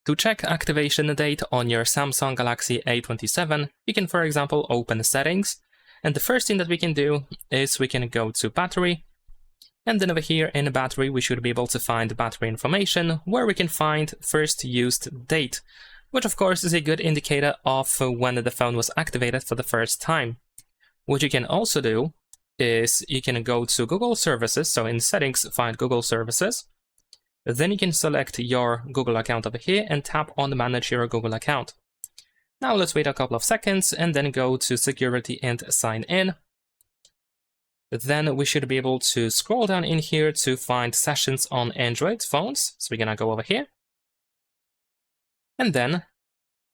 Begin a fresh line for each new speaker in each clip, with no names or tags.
To check activation date on your Samsung Galaxy A27, you can, for example, open Settings. And the first thing that we can do is we can go to Battery. And then over here in Battery, we should be able to find battery information, where we can find first used date, which of course is a good indicator of when the phone was activated for the first time. What you can also do is you can go to Google Services, so in Settings, find Google Services. Then you can select your Google account over here and tap on Manage your Google account. Now let's wait a couple of seconds and then go to Security and Sign In. Then we should be able to scroll down in here to find sessions on Android phones. So we're gonna go over here. And then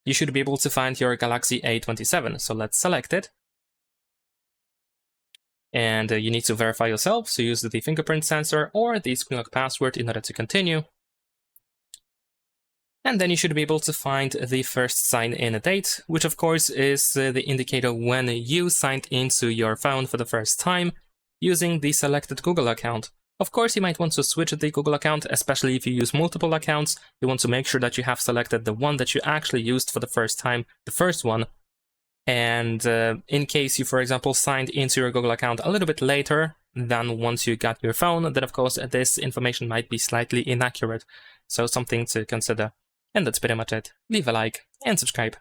you should be able to find your Galaxy A27. So let's select it. And you need to verify yourself, so use the fingerprint sensor or the screen lock password in order to continue. And then you should be able to find the first sign-in date, which of course is the indicator when you signed into your phone for the first time using the selected Google account. Of course, you might want to switch the Google account, especially if you use multiple accounts. You want to make sure that you have selected the one that you actually used for the first time, the first one. And in case you, for example, signed into your Google account a little bit later than once you got your phone, then of course this information might be slightly inaccurate. So something to consider. And that's pretty much it. Leave a like and subscribe.